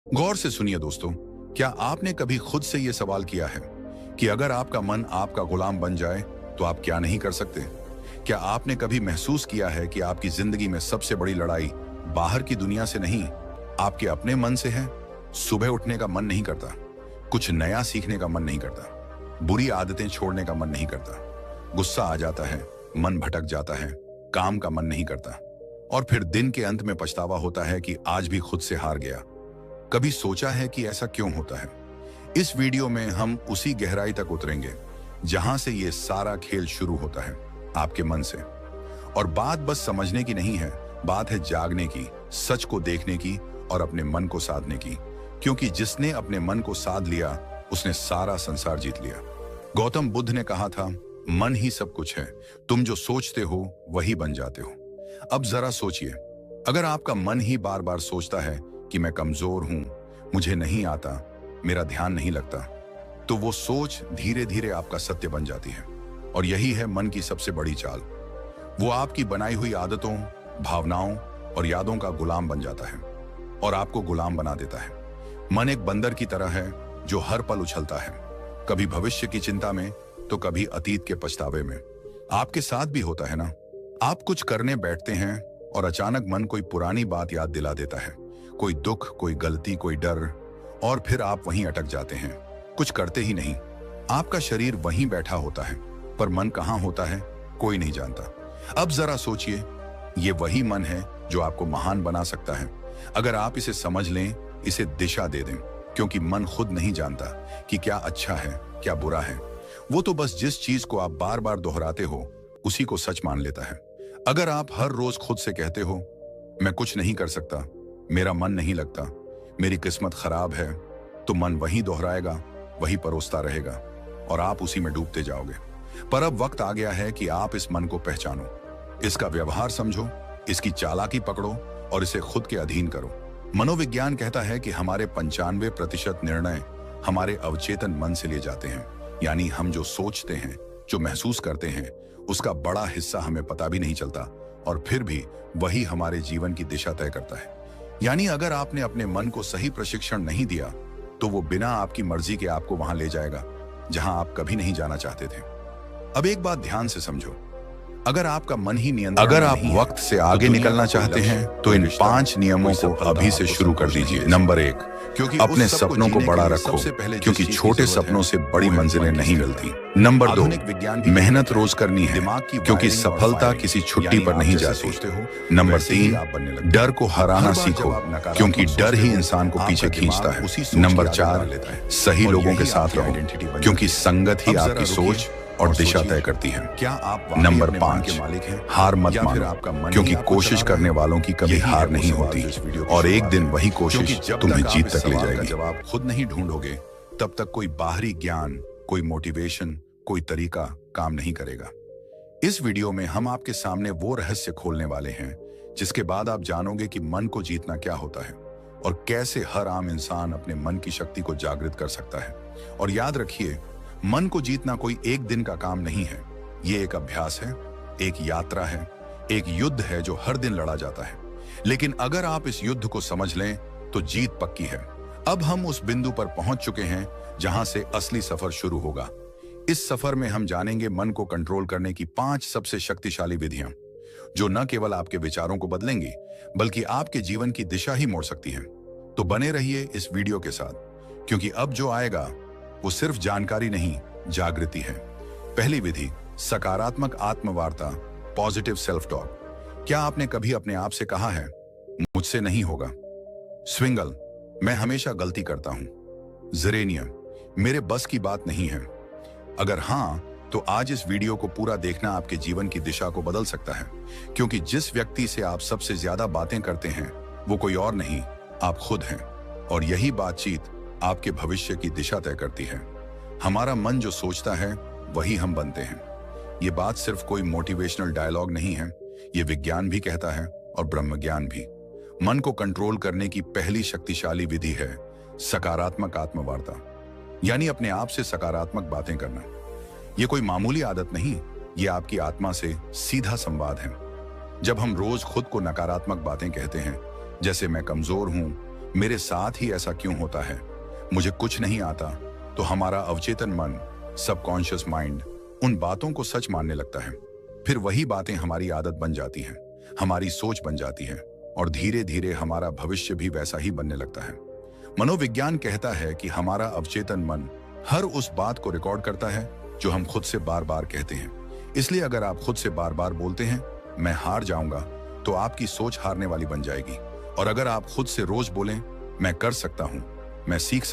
गौर से सुनिए दोस्तों, क्या आपने कभी खुद से यह सवाल किया है कि अगर आपका मन आपका गुलाम बन जाए तो आप क्या नहीं कर सकते? क्या आपने कभी महसूस किया है कि आपकी जिंदगी में सबसे बड़ी लड़ाई बाहर की दुनिया से नहीं, आपके अपने मन से है? सुबह उठने का मन नहीं करता, कुछ नया सीखने का मन नहीं करता, बुरी आदतें छोड़ने का मन नहीं करता, गुस्सा आ जाता है, मन भटक जाता है, काम का मन नहीं करता, और फिर दिन के अंत में पछतावा होता है कि आज भी खुद से हार गया। कभी सोचा है कि ऐसा क्यों होता है? इस वीडियो में हम उसी गहराई तक उतरेंगे जहां से ये सारा खेल शुरू होता है, आपके मन से। और बात बस समझने की नहीं है, बात है जागने की, सच को देखने की और अपने मन को साधने की। क्योंकि जिसने अपने मन को साध लिया उसने सारा संसार जीत लिया। गौतम बुद्ध ने कहा था, मन ही सब कुछ है, तुम जो सोचते हो वही बन जाते हो। अब जरा सोचिए, अगर आपका मन ही बार बार सोचता है कि मैं कमजोर हूं, मुझे नहीं आता, मेरा ध्यान नहीं लगता, तो वो सोच धीरे धीरे आपका सत्य बन जाती है। और यही है मन की सबसे बड़ी चाल। वो आपकी बनाई हुई आदतों, भावनाओं और यादों का गुलाम बन जाता है और आपको गुलाम बना देता है। मन एक बंदर की तरह है जो हर पल उछलता है, कभी भविष्य की चिंता में तो कभी अतीत के पछतावे में। आपके साथ भी होता है ना? आप कुछ करने बैठते हैं और अचानक मन कोई पुरानी बात याद दिला देता है, कोई दुख, कोई गलती, कोई डर, और फिर आप वहीं अटक जाते हैं, कुछ करते ही नहीं। आपका शरीर वहीं बैठा होता है पर मन कहां होता है कोई नहीं जानता। अब जरा सोचिए, ये वही मन है जो आपको महान बना सकता है अगर आप इसे समझ लें, इसे दिशा दे दें। क्योंकि मन खुद नहीं जानता कि क्या अच्छा है, क्या बुरा है। वो तो बस जिस चीज को आप बार बार दोहराते हो उसी को सच मान लेता है। अगर आप हर रोज खुद से कहते हो, मैं कुछ नहीं कर सकता, मेरा मन नहीं लगता, मेरी किस्मत खराब है, तो मन वही दोहराएगा, वही परोसता रहेगा और आप उसी में डूबते जाओगे। पर अब वक्त आ गया है कि आप इस मन को पहचानो, इसका व्यवहार समझो, इसकी चालाकी पकड़ो और इसे खुद के अधीन करो। मनोविज्ञान कहता है कि हमारे 95% निर्णय हमारे अवचेतन मन से लिए जाते हैं। यानी हम जो सोचते हैं, जो महसूस करते हैं, उसका बड़ा हिस्सा हमें पता भी नहीं चलता और फिर भी वही हमारे जीवन की दिशा तय करता है। यानी अगर आपने अपने मन को सही प्रशिक्षण नहीं दिया तो वो बिना आपकी मर्जी के आपको वहां ले जाएगा जहां आप कभी नहीं जाना चाहते थे। अब एक बात ध्यान से समझो, अगर आपका मन ही नियंत्रण, अगर आप वक्त से आगे निकलना चाहते हैं तो इन 5 नियमों को अभी से शुरू कर दीजिए। नंबर 1, क्योंकि अपने सपनों को बड़ा रखो, क्योंकि छोटे सपनों से बड़ी मंजिलें नहीं मिलती। नंबर 2, मेहनत रोज करनी है, क्योंकि सफलता किसी छुट्टी पर नहीं जाती। नंबर 3, डर को हराना सीखो, क्योंकि डर ही इंसान को पीछे खींचता है। नंबर 4, सही लोगों के साथ रहो, क्योंकि संगत ही आपकी सोच और दिशा तय करती है। क्या आप नंबर 5, हार मत मानो, क्योंकि कोशिश करने वालों की कभी हार नहीं होती और एक दिन वही कोशिश तुम्हें जीत तक ले जाएगी। जब आप खुद नहीं ढूंढोगे तब तक कोई बाहरी ज्ञान, कोई मोटिवेशन, कोई तरीका काम नहीं करेगा। इस वीडियो में हम आपके सामने वो रहस्य खोलने वाले हैं जिसके बाद आप जानोगे कि मन को जीतना क्या होता है और कैसे हर आम इंसान अपने मन की शक्ति को जागृत कर सकता है। और याद रखिए, मन को जीतना कोई एक दिन का काम नहीं है, ये एक अभ्यास है, एक यात्रा है, एक युद्ध है जो हर दिन लड़ा जाता है। लेकिन अगर आप इस युद्ध को समझ लें तो जीत पक्की है। अब हम उस बिंदु पर पहुंच चुके हैं जहां से असली सफर शुरू होगा। इस सफर में हम जानेंगे मन को कंट्रोल करने की 5 सबसे शक्तिशाली विधियां, जो न केवल आपके विचारों को बदलेंगी बल्कि आपके जीवन की दिशा ही मोड़ सकती हैं। तो बने रहिए इस वीडियो के साथ, क्योंकि अब जो आएगा वो सिर्फ जानकारी नहीं, जागृति है। पहली विधि, सकारात्मक आत्मवार्ता, पॉजिटिव सेल्फ टॉक। क्या आपने कभी अपने आप से कहा है, मुझसे नहीं होगा? स्विंगल, मैं हमेशा गलती करता हूं। जेरेनियम, मेरे बस की बात नहीं है। अगर हां, तो आज इस वीडियो को पूरा देखना आपके जीवन की दिशा को बदल सकता है। क्योंकि जिस व्यक्ति से आप सबसे ज्यादा बातें करते हैं वो कोई और नहीं, आप खुद हैं। और यही बातचीत आपके भविष्य की दिशा तय करती है। हमारा मन जो सोचता है वही हम बनते हैं। ये बात सिर्फ कोई मोटिवेशनल डायलॉग नहीं है, ये विज्ञान भी कहता है और ब्रह्मज्ञान भी। मन को कंट्रोल करने की पहली शक्तिशाली विधि है सकारात्मक आत्मवार्ता, यानी अपने आप से सकारात्मक बातें करना। ये कोई मामूली आदत नहीं, ये आपकी आत्मा से सीधा संवाद है। जब हम रोज खुद को नकारात्मक बातें कहते हैं, जैसे मैं कमजोर हूं, मेरे साथ ही ऐसा क्यों होता है, मुझे कुछ नहीं आता, तो हमारा अवचेतन मन, सबकॉन्शियस माइंड उन बातों को सच मानने लगता है। फिर वही बातें हमारी आदत बन जाती हैं, हमारी सोच बन जाती है और धीरे धीरे हमारा भविष्य भी वैसा ही बनने लगता है। मनोविज्ञान कहता है कि हमारा अवचेतन मन हर उस बात को रिकॉर्ड करता है जो हम खुद से बार बार कहते हैं। इसलिए अगर आप खुद से बार बार बोलते हैं मैं हार जाऊंगा, तो आपकी सोच हारने वाली बन जाएगी। और अगर आप खुद से रोज बोलें मैं कर सकता हूं, मैं सीख